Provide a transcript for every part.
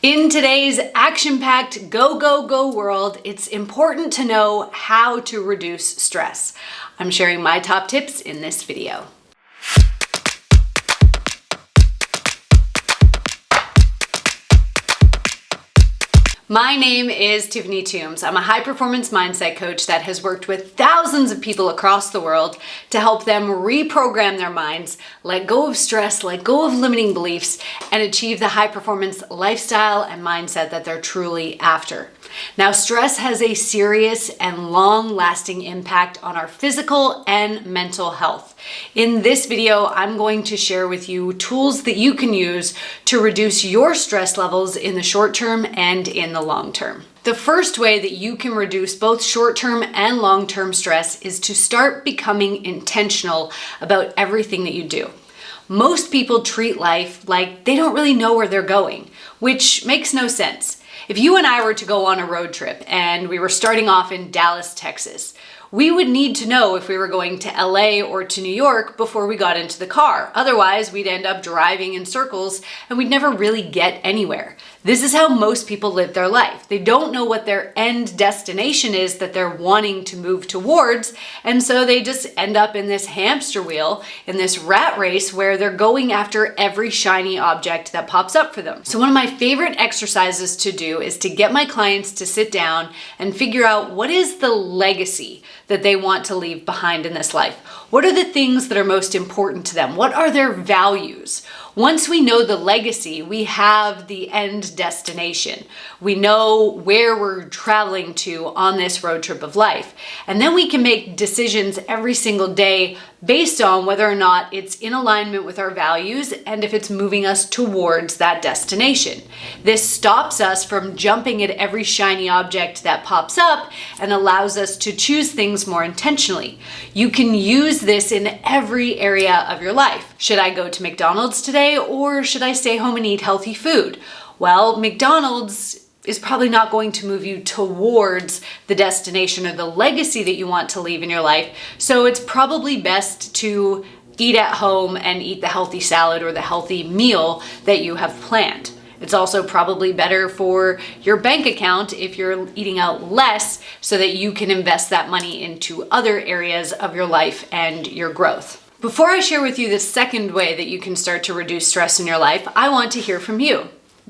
In today's action-packed go, go, go world, it's important to know how to reduce stress. I'm sharing my top tips in this video. My name is Tiffany Toombs. I'm a high-performance mindset coach that has worked with thousands of people across the world to help them reprogram their minds, let go of stress, let go of limiting beliefs, and achieve the high-performance lifestyle and mindset that they're truly after. Now, stress has a serious and long-lasting impact on our physical and mental health. In this video, I'm going to share with you tools that you can use to reduce your stress levels in the short term and in the long term. The first way that you can reduce both short-term and long-term stress is to start becoming intentional about everything that you do. Most people treat life like they don't really know where they're going, which makes no sense. If you and I were to go on a road trip and we were starting off in Dallas, Texas, we would need to know if we were going to LA or to New York before we got into the car. Otherwise, we'd end up driving in circles and we'd never really get anywhere. This is how most people live their life. They don't know what their end destination is that they're wanting to move towards, and so they just end up in this hamster wheel, in this rat race where they're going after every shiny object that pops up for them. So one of my favorite exercises to do is to get my clients to sit down and figure out what is the legacy that they want to leave behind in this life. What are the things that are most important to them? What are their values? Once we know the legacy, we have the end destination. We know where we're traveling to on this road trip of life. And then we can make decisions every single day based on whether or not it's in alignment with our values and if it's moving us towards that destination. This stops us from jumping at every shiny object that pops up and allows us to choose things more intentionally. You can use this in every area of your life. Should I go to McDonald's today or should I stay home and eat healthy food? Well, McDonald's is probably not going to move you towards the destination or the legacy that you want to leave in your life. So it's probably best to eat at home and eat the healthy salad or the healthy meal that you have planned. It's also probably better for your bank account if you're eating out less so that you can invest that money into other areas of your life and your growth. Before I share with you the second way that you can start to reduce stress in your life, I want to hear from you.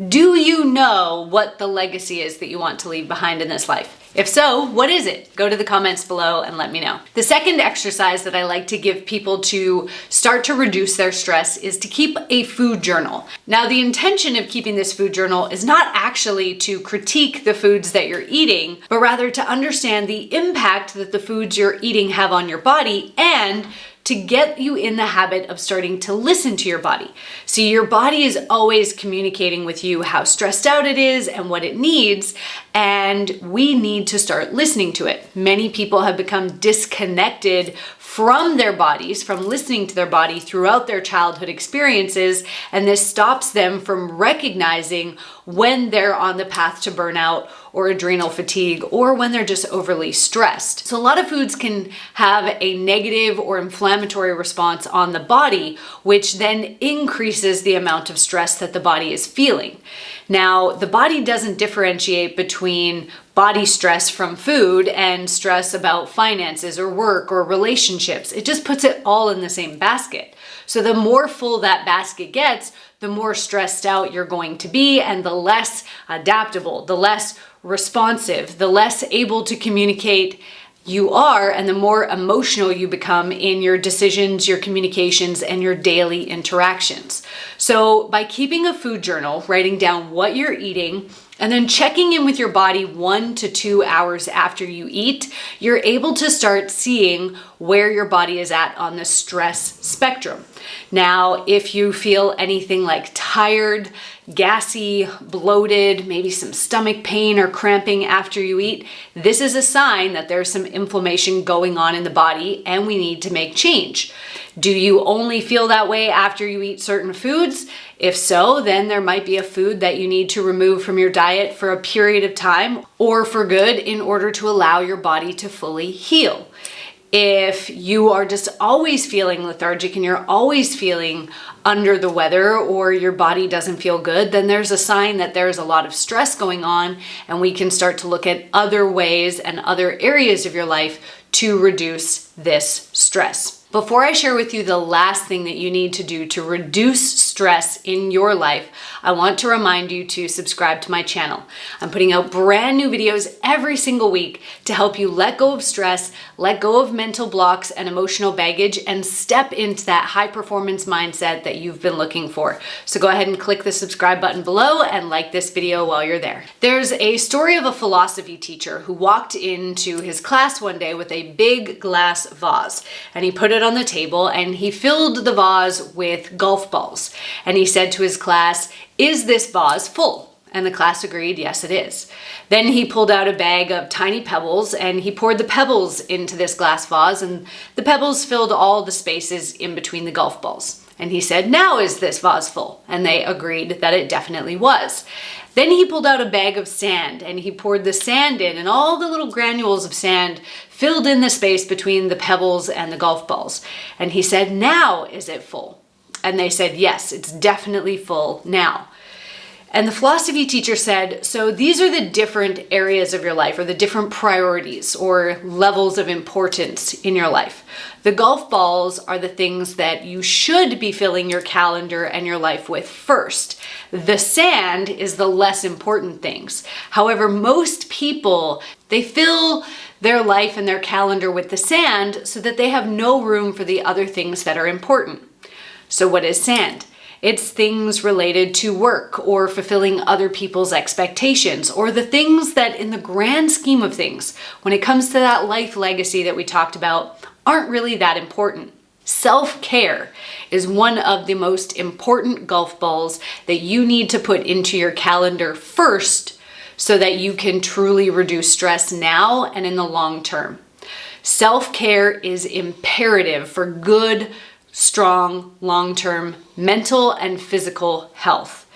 Do you know what the legacy is that you want to leave behind in this life? If so, what is it? Go to the comments below and let me know. The second exercise that I like to give people to start to reduce their stress is to keep a food journal. Now, the intention of keeping this food journal is not actually to critique the foods that you're eating, but rather to understand the impact that the foods you're eating have on your body and to get you in the habit of starting to listen to your body. So your body is always communicating with you how stressed out it is and what it needs, and we need to start listening to it. Many people have become disconnected from their bodies, from listening to their body throughout their childhood experiences, and this stops them from recognizing when they're on the path to burnout or adrenal fatigue or when they're just overly stressed. So a lot of foods can have a negative or inflammatory response on the body, which then increases the amount of stress that the body is feeling. Now, the body doesn't differentiate between body stress from food and stress about finances or work or relationships. It just puts it all in the same basket. So the more full that basket gets, the more stressed out you're going to be and the less adaptable, the less responsive, the less able to communicate you are, and the more emotional you become in your decisions, your communications, and your daily interactions. So by keeping a food journal, writing down what you're eating, and then checking in with your body 1 to 2 hours after you eat, you're able to start seeing where your body is at on the stress spectrum. Now, if you feel anything like tired, gassy, bloated, maybe some stomach pain or cramping after you eat, this is a sign that there's some inflammation going on in the body and we need to make change. Do you only feel that way after you eat certain foods? If so, then there might be a food that you need to remove from your diet for a period of time or for good in order to allow your body to fully heal. If you are just always feeling lethargic and you're always feeling under the weather or your body doesn't feel good, then there's a sign that there's a lot of stress going on, and we can start to look at other ways and other areas of your life to reduce this stress. Before I share with you the last thing that you need to do to reduce stress in your life, I want to remind you to subscribe to my channel. I'm putting out brand new videos every single week to help you let go of stress, let go of mental blocks and emotional baggage, and step into that high performance mindset that you've been looking for. So go ahead and click the subscribe button below and like this video while you're there. There's a story of a philosophy teacher who walked into his class one day with a big glass vase, and he put it on the table and he filled the vase with golf balls. And he said to his class, "Is this vase full?" And the class agreed, yes, it is. Then he pulled out a bag of tiny pebbles and he poured the pebbles into this glass vase, and the pebbles filled all the spaces in between the golf balls. And he said, "Now is this vase full?" And they agreed that it definitely was. Then he pulled out a bag of sand and he poured the sand in, and all the little granules of sand filled in the space between the pebbles and the golf balls. And he said, "Now is it full?" And they said, "Yes, it's definitely full now." And the philosophy teacher said, "So these are the different areas of your life, or the different priorities or levels of importance in your life. The golf balls are the things that you should be filling your calendar and your life with first. The sand is the less important things. However, most people, they fill their life and their calendar with the sand so that they have no room for the other things that are important." So what is sand? It's things related to work or fulfilling other people's expectations, or the things that in the grand scheme of things, when it comes to that life legacy that we talked about, aren't really that important. Self-care is one of the most important golf balls that you need to put into your calendar first so that you can truly reduce stress now and in the long term. Self-care is imperative for good, strong, long-term mental and physical health.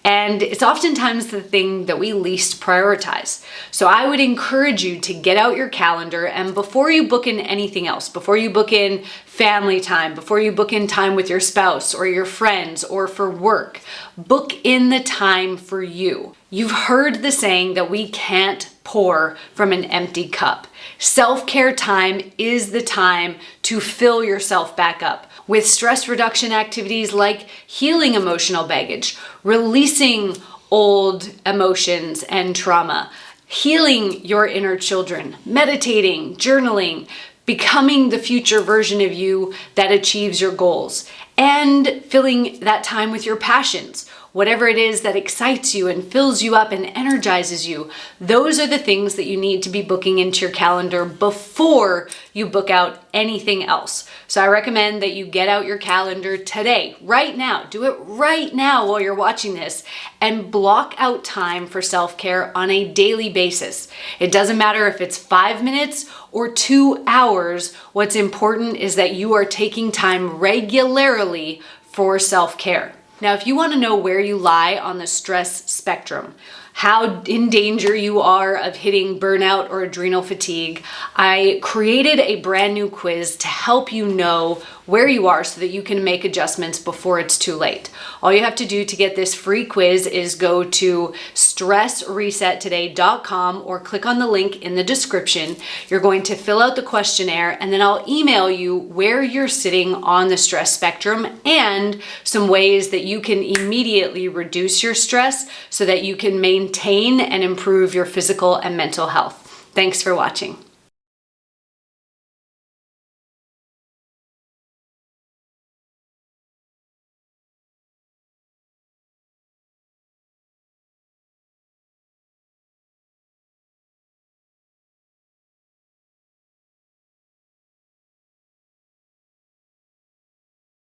And it's oftentimes the thing that we least prioritize. So I would encourage you to get out your calendar, and before you book in anything else, before you book in family time, before you book in time with your spouse or your friends or for work, book in the time for you. You've heard the saying that we can't pour from an empty cup. Self-care time is the time to fill yourself back up with stress reduction activities like healing emotional baggage, releasing old emotions and trauma, healing your inner children, meditating, journaling, becoming the future version of you that achieves your goals, and filling that time with your passions. Whatever it is that excites you and fills you up and energizes you, those are the things that you need to be booking into your calendar before you book out anything else. So I recommend that you get out your calendar today, right now. Do it right now while you're watching this, and block out time for self-care on a daily basis. It doesn't matter if it's 5 minutes or 2 hours. What's important is that you are taking time regularly for self-care. Now, if you want to know where you lie on the stress spectrum, how in danger you are of hitting burnout or adrenal fatigue, I created a brand new quiz to help you know where you are so that you can make adjustments before it's too late. All you have to do to get this free quiz is go to stressresettoday.com or click on the link in the description. You're going to fill out the questionnaire, and then I'll email you where you're sitting on the stress spectrum and some ways that you can immediately reduce your stress so that you can maintain and improve your physical and mental health. Thanks for watching.